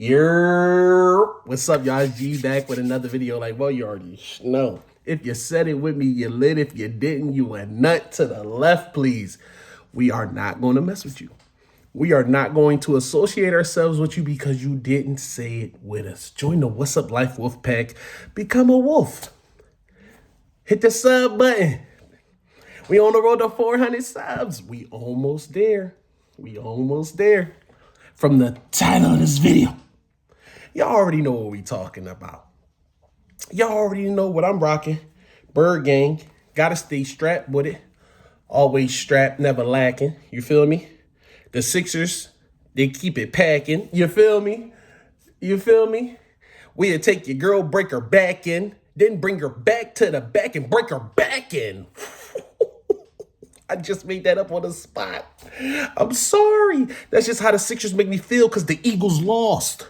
What's up, y'all? It's G back with another video. Like, well, you already know. If you said it with me, you lit. If you didn't, you a nut to the left, please. We are not going to mess with you. We are not going to associate ourselves with you because you didn't say it with us. Join the What's Up Life Wolf Pack. Become a wolf. Hit the sub button. We on the road to 400 subs. We almost there. We almost there. From the title of this video, y'all already know what we talking about. Y'all already know what I'm rocking. Bird Gang. Gotta stay strapped with it. Always strapped, never lacking. You feel me? The Sixers, they keep it packing. You feel me? You feel me? We'll take your girl, break her back in, then bring her back to the back and break her back in. I just made that up on the spot. I'm sorry. That's just how the Sixers make me feel because the Eagles lost.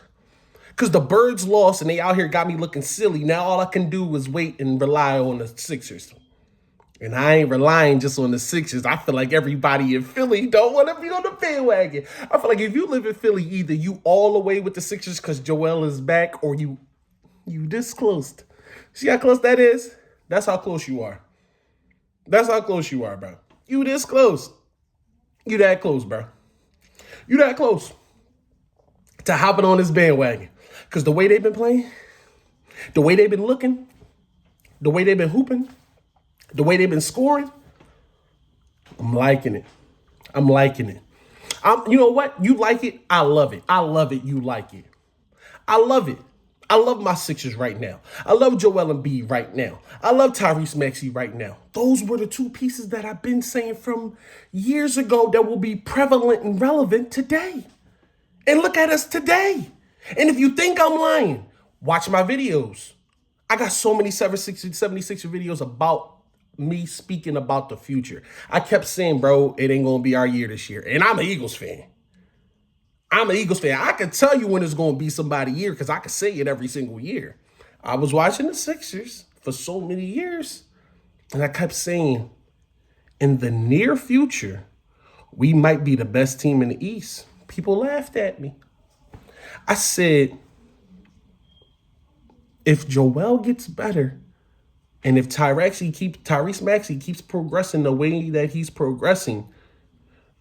Because the Birds lost and they out here got me looking silly. Now all I can do is wait and rely on the Sixers. And I ain't relying just on the Sixers. I feel like everybody in Philly don't want to be on the bandwagon. I feel like if you live in Philly, either you all the way with the Sixers because Joel is back or you this close. See how close that is? That's how close you are. That's how close you are, bro. You this close. You that close, bro. You that close to hopping on this bandwagon. Because the way they've been playing, the way they've been looking, the way they've been hooping, the way they've been scoring, I'm liking it. I'm liking it. You know what? You like it. I love it. I love it. You like it. I love it. I love my Sixers right now. I love Joel Embiid right now. I love Tyrese Maxey right now. Those were the two pieces that I've been saying from years ago that will be prevalent and relevant today. And look at us today. And if you think I'm lying, watch my videos. I got so many 76 videos about me speaking about the future. I kept saying, bro, it ain't going to be our year this year. And I'm an Eagles fan. I can tell you when it's going to be somebody's year because I can say it every single year. I was watching the Sixers for so many years. And I kept saying, in the near future, we might be the best team in the East. People laughed at me. I said, if Joel gets better, and if Tyrese Maxey keeps progressing the way that he's progressing,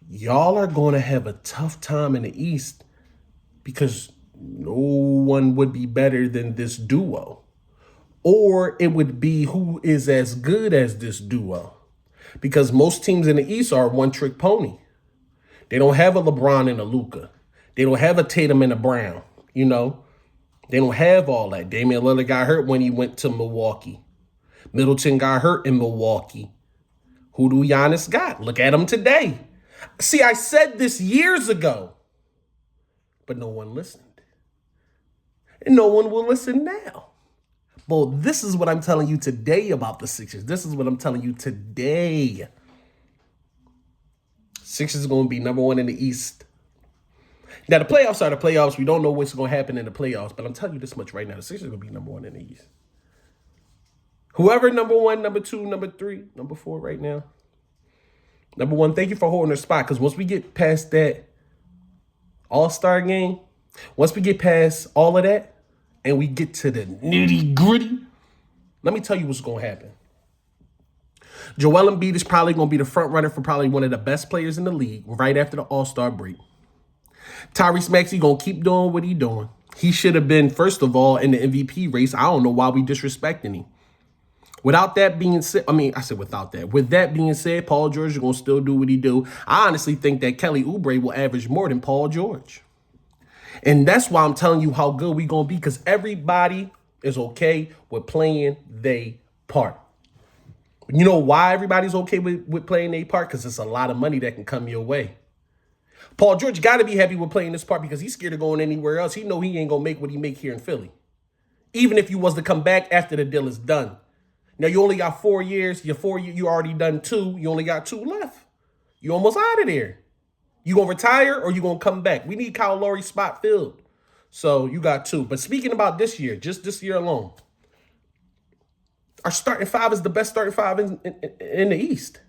y'all are going to have a tough time in the East because no one would be better than this duo. Or it would be who is as good as this duo. Because most teams in the East are one-trick pony. They don't have a LeBron and a Luka. They don't have a Tatum and a Brown. You know, they don't have all that. Damian Lillard got hurt when he went to Milwaukee. Middleton got hurt in Milwaukee. Who do Giannis got? Look at him today. See, I said this years ago, but no one listened. And no one will listen now. Well, this is what I'm telling you today about the Sixers. This is what I'm telling you today. Sixers are going to be number one in the East. Now, the playoffs are the playoffs. We don't know what's going to happen in the playoffs, but I'm telling you this much right now. The Sixers are going to be number one in the East. Whoever number one, number two, number three, number four right now. Number one, thank you for holding their spot. Because once we get past that All-Star game, once we get past all of that, and we get to the nitty-gritty, let me tell you what's going to happen. Joel Embiid is probably going to be the front runner for probably one of the best players in the league right after the All-Star break. Tyrese Maxey going to keep doing what he's doing. He should have been, first of all, in the MVP race. I don't know why we disrespecting him. Without that being said, without that. With that being said, Paul George is going to still do what he do. I honestly think that Kelly Oubre will average more than Paul George. And that's why I'm telling you how good we going to be, because everybody is okay with playing their part. You know why everybody's okay with playing their part? Because it's a lot of money that can come your way. Paul George got to be happy with playing this part because he's scared of going anywhere else. He know he ain't going to make what he make here in Philly. Even if he was to come back after the deal is done. Now, you only got 4 years. You already done 2. You only got 2 left. You almost out of there. You going to retire or you going to come back? We need Kyle Lowry's spot filled. So you got 2. But speaking about this year, just this year alone, our starting 5 is the best starting 5 in the East.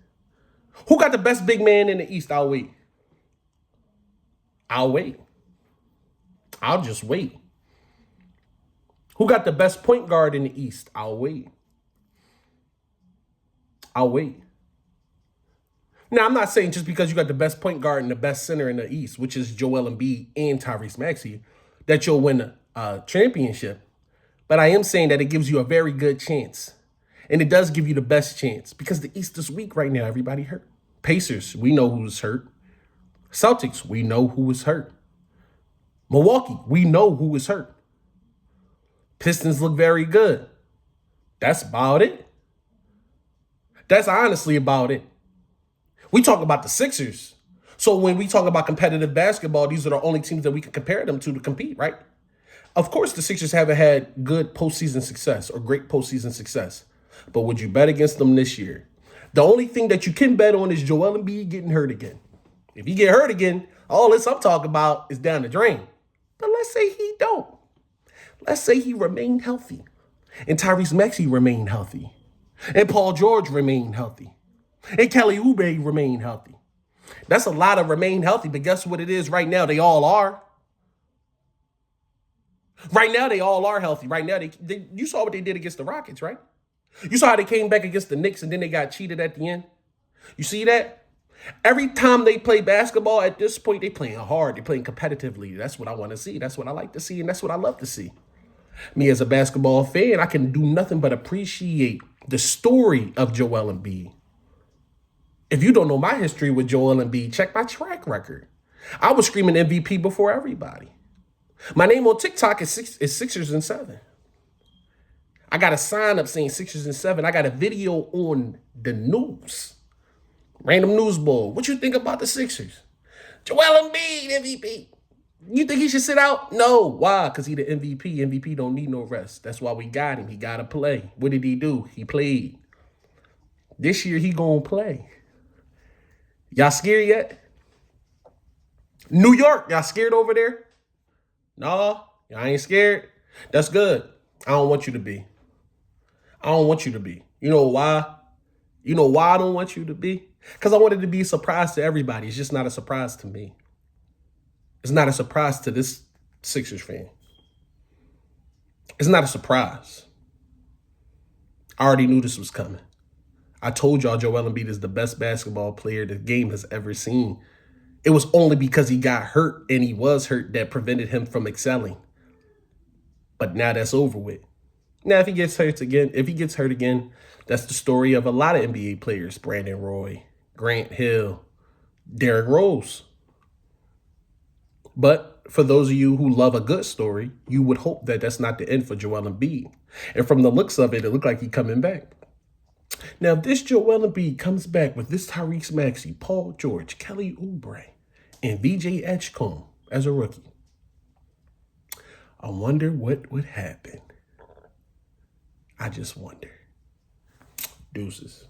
Who got the best big man in the East? I'll wait. I'll just wait. Who got the best point guard in the East? I'll wait. I'll wait. Now, I'm not saying just because you got the best point guard and the best center in the East, which is Joel Embiid and Tyrese Maxey, that you'll win a championship. But I am saying that it gives you a very good chance. And it does give you the best chance because the East is weak right now. Everybody hurt. Pacers, we know who's hurt. Celtics, we know who is hurt. Milwaukee, we know who is hurt. Pistons look very good. That's about it. That's honestly about it. We talk about the Sixers. So when we talk about competitive basketball, these are the only teams that we can compare them to compete, right? Of course, the Sixers haven't had good postseason success or great postseason success. But would you bet against them this year? The only thing that you can bet on is Joel Embiid getting hurt again. If he get hurt again, all this I'm talking about is down the drain. But let's say he don't. Let's say he remained healthy. And Tyrese Maxey remained healthy. And Paul George remained healthy. And Kelly Oubre remained healthy. That's a lot of remain healthy, but guess what it is right now? They all are. Right now, they all are healthy. Right now, you saw what they did against the Rockets, right? You saw how they came back against the Knicks and then they got cheated at the end. You see that? Every time they play basketball at this point, they playing hard. They're playing competitively. That's what I want to see. That's what I like to see, and that's what I love to see. Me as a basketball fan, I can do nothing but appreciate the story of Joel Embiid. If you don't know my history with Joel Embiid, check my track record. I was screaming MVP before everybody. My name on TikTok is Sixers and 7. I got a sign up saying Sixers and 7. I got a video on the news. Random news board. What you think about the Sixers? Joel Embiid, MVP. You think he should sit out? No. Why? Because he the MVP. MVP don't need no rest. That's why we got him. He got to play. What did he do? He played. This year, he going to play. Y'all scared yet? New York, y'all scared over there? No, y'all ain't scared? That's good. I don't want you to be. I don't want you to be. You know why? You know why I don't want you to be? Because I want it to be a surprise to everybody. It's just not a surprise to me. It's not a surprise to this Sixers fan. It's not a surprise. I already knew this was coming. I told y'all Joel Embiid is the best basketball player the game has ever seen. It was only because he got hurt and he was hurt that prevented him from excelling. But now that's over with. Now, if he gets hurt again, that's the story of a lot of NBA players. Brandon Roy, Grant Hill, Derrick Rose. But for those of you who love a good story, you would hope that that's not the end for Joel Embiid. And from the looks of it, it looked like he's coming back. Now, if this Joel Embiid comes back with this Tyrese Maxey, Paul George, Kelly Oubre, and VJ Edgecombe as a rookie, I wonder what would happen. I just wonder. Deuces.